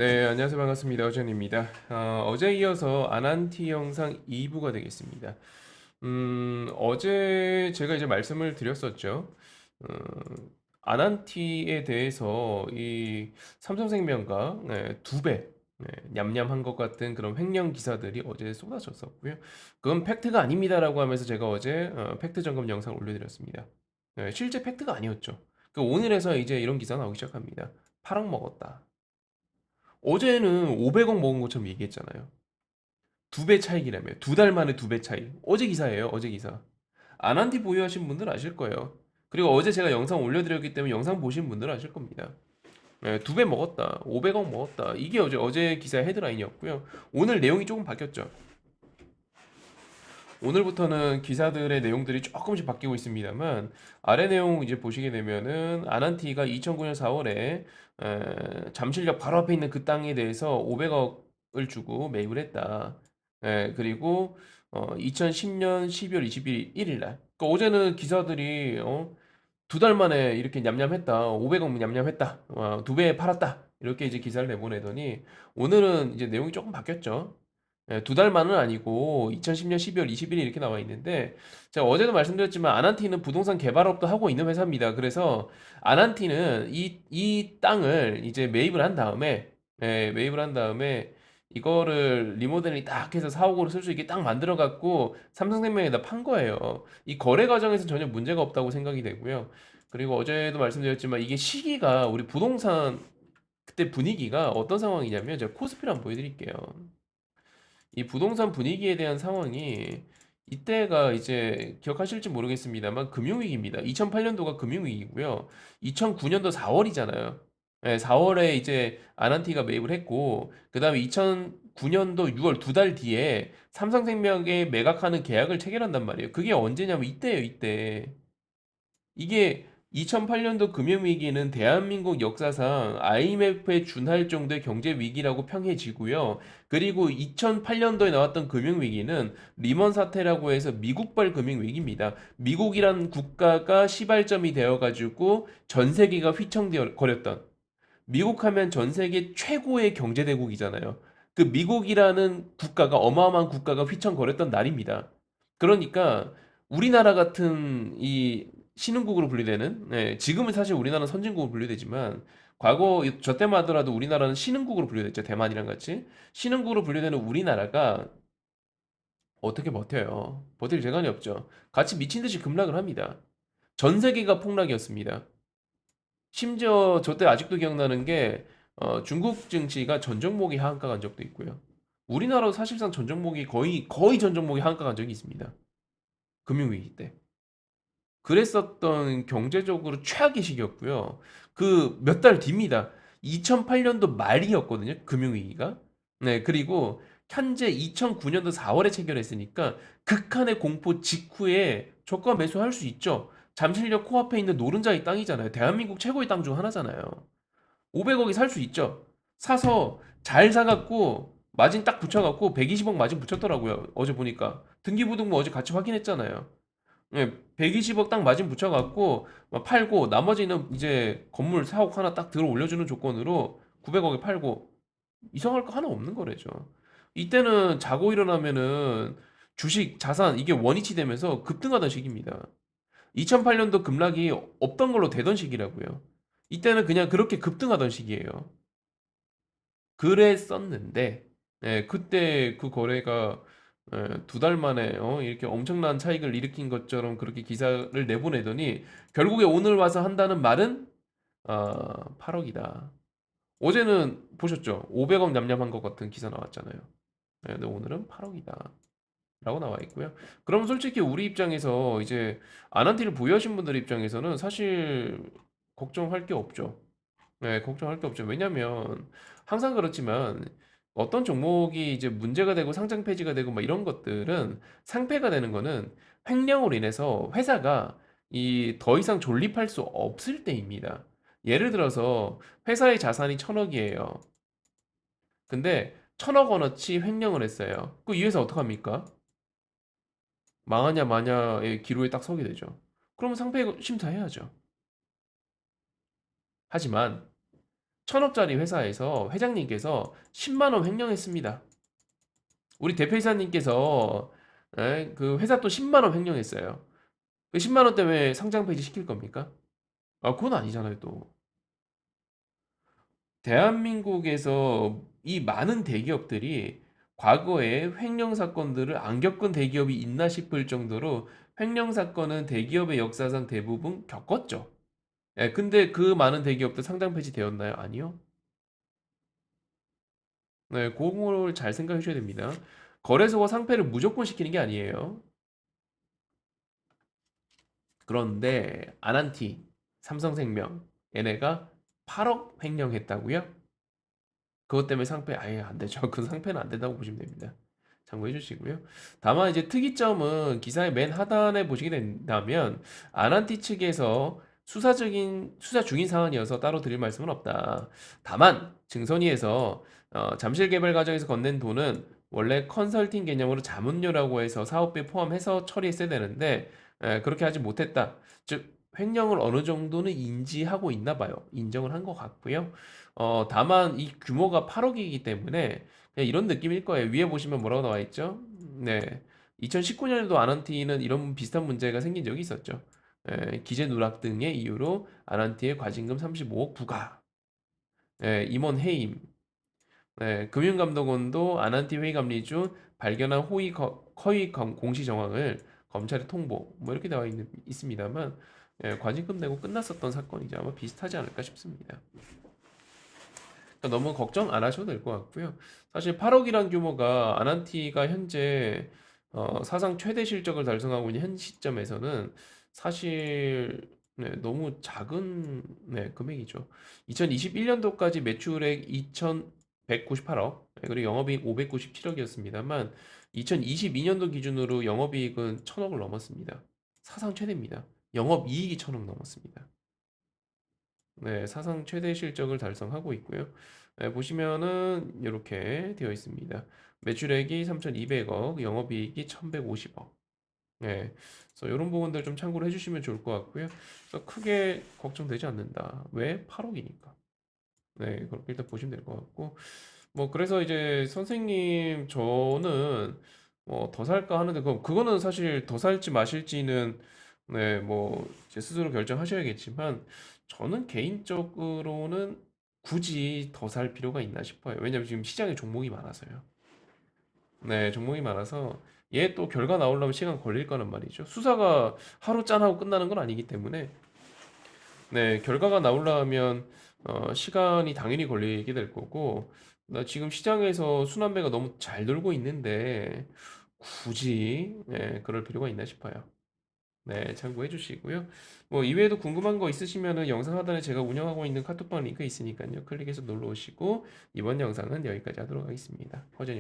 네, 안녕하세요. 반갑습니다. 어전입니다. 어제 이어서 아난티 영상 2부가 되겠습니다. 어제 제가 이제 말씀을 드렸었죠. 어, 아난티에 대해서 이 삼성생명과 두 배, 냠냠한 것 같은 그런 횡령 기사들이 어제 쏟아졌었고요. 그건 팩트가 아닙니다라고 하면서 제가 어제 팩트 점검 영상 올려드렸습니다. 실제 팩트가 아니었죠. 그 오늘에서 이제 이런 기사 나오기 시작합니다. 8억 먹었다. 어제는 500억 먹은 것처럼 얘기했잖아요. 두 배 차익이라며. 두 달 만에 두 배 차익. 어제 기사예요. 어제 기사. 아난티 보유하신 분들 아실 거예요. 그리고 어제 제가 영상 올려드렸기 때문에 영상 보신 분들 아실 겁니다. 두 배 먹었다. 500억 먹었다. 이게 어제 기사 헤드라인이었고요. 오늘 내용이 조금 바뀌었죠. 오늘부터는 기사들의 내용들이 조금씩 바뀌고 있습니다만 아래 내용 이제 보시게 되면은 아난티가 2009년 4월에 잠실역 바로 앞에 있는 그 땅에 대해서 500억을 주고 매입을 했다. 그리고 2010년 12월 21일 날. 그러니까 어제는 기사들이 두 달 만에 이렇게 냠냠했다. 500억 냠냠했다. 두 배에 팔았다. 이렇게 이제 기사를 내보내더니 오늘은 이제 내용이 조금 바뀌었죠. 두 달만은 아니고 2010년 12월 21일 이렇게 나와 있는데 제가 어제도 말씀드렸지만 아난티는 부동산 개발업도 하고 있는 회사입니다. 그래서 아난티는 이 땅을 이제 매입을 한 다음에 이거를 리모델링 딱 해서 사옥으로 쓸 수 있게 딱 만들어 갖고 삼성생명에다 판 거예요. 이 거래 과정에서 전혀 문제가 없다고 생각이 되고요. 그리고 어제도 말씀드렸지만 이게 시기가 우리 부동산 그때 분위기가 어떤 상황이냐면 제가 코스피를 한번 보여드릴게요. 이 부동산 분위기에 대한 상황이 이때가 이제 기억하실지 모르겠습니다만 금융위기입니다. 2008년도가 금융위기고요. 2009년도 4월이잖아요. 4월에 이제 아난티가 매입을 했고 그 다음에 2009년도 6월 두 달 뒤에 삼성생명에 매각하는 계약을 체결한단 말이에요. 그게 언제냐면 이때예요, 이때. 이게 2008년도 금융위기는 대한민국 역사상 IMF에 준할 정도의 경제 위기라고 평해지고요. 그리고 2008년도에 나왔던 금융위기는 리먼 사태라고 해서 미국발 금융위기입니다. 미국이란 국가가 시발점이 되어가지고 전 세계가 휘청거렸던 미국 하면 전 세계 최고의 경제대국이잖아요. 그 미국이라는 국가가 어마어마한 국가가 휘청거렸던 날입니다. 그러니까 우리나라 같은 이 신흥국으로 분류되는 지금은 사실 우리나라는 선진국으로 분류되지만 과거 저 때만 하더라도 우리나라는 신흥국으로 분류됐죠. 대만이랑 같이 신흥국으로 분류되는 우리나라가 어떻게 버텨요? 버틸 재간이 없죠. 같이 미친 듯이 급락을 합니다. 전 세계가 폭락이었습니다. 심지어 저 때 아직도 기억나는 게 중국 증시가 전 종목이 하한가 간 적도 있고요. 우리나라도 사실상 전 종목이 거의 전 종목이 하한가 간 적이 있습니다. 금융위기 때. 그랬었던 경제적으로 최악의 시기였고요. 그 몇 달 뒤입니다. 2008년도 말이었거든요. 금융위기가. 네, 그리고 현재 2009년도 4월에 체결했으니까 극한의 공포 직후에 저가 매수할 수 있죠. 잠실역 코앞에 있는 노른자의 땅이잖아요. 대한민국 최고의 땅 중 하나잖아요. 500억이 살 수 있죠. 사서 잘 사갖고 마진 딱 붙여갖고 120억 마진 붙였더라고요. 어제 보니까 등기부등본 어제 같이 확인했잖아요. 120억 딱 마진 붙여갖고 막 팔고 나머지는 이제 건물 사옥 하나 딱 들어 올려주는 조건으로 900억에 팔고 이상할 거 하나 없는 거래죠. 이때는 자고 일어나면은 주식, 자산 이게 원위치 되면서 급등하던 시기입니다. 2008년도 급락이 없던 걸로 되던 시기라고요. 이때는 그냥 그렇게 급등하던 시기예요. 그랬었는데 그때 그 거래가 두 달 만에 이렇게 엄청난 차익을 일으킨 것처럼 그렇게 기사를 내보내더니 결국에 오늘 와서 한다는 말은 8억이다. 어제는 보셨죠? 500억 냠냠한 것 같은 기사 나왔잖아요. 근데 오늘은 8억이다. 라고 나와 있고요. 그럼 솔직히 우리 입장에서 이제 아난티를 보유하신 분들 입장에서는 사실 걱정할 게 없죠. 걱정할 게 없죠. 왜냐면 항상 그렇지만 어떤 종목이 이제 문제가 되고 상장 폐지가 되고 막 이런 것들은 상폐가 되는 거는 횡령으로 인해서 회사가 이 더 이상 존립할 수 없을 때입니다. 예를 들어서 회사의 자산이 1,000억이에요. 근데 1,000억 원어치 횡령을 했어요. 그 이 회사 어떡합니까? 망하냐 마냐의 기로에 딱 서게 되죠. 그러면 상폐 심사해야죠. 하지만 천억짜리 회사에서 회장님께서 10만 원 횡령했습니다. 우리 대표이사님께서 그 회사 또 10만 원 횡령했어요. 그 10만 원 때문에 상장 폐지 시킬 겁니까? 아, 그건 아니잖아요, 또. 대한민국에서 이 많은 대기업들이 과거에 횡령 사건들을 안 겪은 대기업이 있나 싶을 정도로 횡령 사건은 대기업의 역사상 대부분 겪었죠. 예, 근데 그 많은 대기업들 상장 폐지되었나요? 아니요. 네, 그걸 잘 생각해 주셔야 됩니다. 거래소가 상패를 무조건 시키는 게 아니에요. 그런데 아난티, 삼성생명 얘네가 8억 횡령했다고요? 그것 때문에 상패 아예 안 되죠. 그 상패는 안 된다고 보시면 됩니다. 참고해 주시고요. 다만 이제 특이점은 기사의 맨 하단에 보시게 된다면 아난티 측에서 수사 중인 사안이어서 따로 드릴 말씀은 없다. 다만 증선위에서 잠실 개발 과정에서 건넨 돈은 원래 컨설팅 개념으로 자문료라고 해서 사업비 포함해서 처리했어야 되는데 그렇게 하지 못했다. 즉 횡령을 어느 정도는 인지하고 있나 봐요. 인정을 한 것 같고요. 다만 이 규모가 8억이기 때문에 그냥 이런 느낌일 거예요. 위에 보시면 뭐라고 나와 있죠? 네. 2019년에도 아난티는 이런 비슷한 문제가 생긴 적이 있었죠. 기재 누락 등의 이유로 아난티의 과징금 35억 부과, 임원 해임, 금융감독원도 아난티 회의감리 중 발견한 허위 공시 정황을 검찰에 통보, 뭐 이렇게 나와 있습니다만, 과징금 내고 끝났었던 사건이죠. 아마 비슷하지 않을까 싶습니다. 그러니까 너무 걱정 안 하셔도 될 것 같고요. 사실 8억이란 규모가 아난티가 현재 사상 최대 실적을 달성하고 있는 현 시점에서는 사실 너무 작은 금액이죠. 2021년도까지 매출액 2,198억, 그리고 영업이익 597억이었습니다만 2022년도 기준으로 영업이익은 1,000억을 넘었습니다. 사상 최대입니다. 영업이익이 1,000억 넘었습니다. 네, 사상 최대 실적을 달성하고 있고요. 보시면은 이렇게 되어 있습니다. 매출액이 3,200억, 영업이익이 1,150억. 네, 그래서 이런 부분들 좀 참고를 해주시면 좋을 것 같고요. 그래서 크게 걱정되지 않는다. 왜? 8억이니까. 네, 그렇게 일단 보시면 될 것 같고. 뭐 그래서 이제 선생님 저는 뭐 더 살까 하는데 그거는 사실 더 살지 마실지는 뭐 제 스스로 결정하셔야겠지만 저는 개인적으로는 굳이 더 살 필요가 있나 싶어요. 왜냐면 지금 시장에 종목이 많아서요. 네, 종목이 많아서 얘 또 결과 나오려면 시간 걸릴 거란 말이죠. 수사가 하루 짠하고 끝나는 건 아니기 때문에 결과가 나오려면 시간이 당연히 걸리게 될 거고, 나 지금 시장에서 순환매가 너무 잘 돌고 있는데 굳이 그럴 필요가 있나 싶어요. 네, 참고해 주시고요. 뭐 이외에도 궁금한 거 있으시면은 영상 하단에 제가 운영하고 있는 카톡방 링크 있으니까요. 클릭해서 놀러 오시고 이번 영상은 여기까지 하도록 하겠습니다. 허전이었습니다.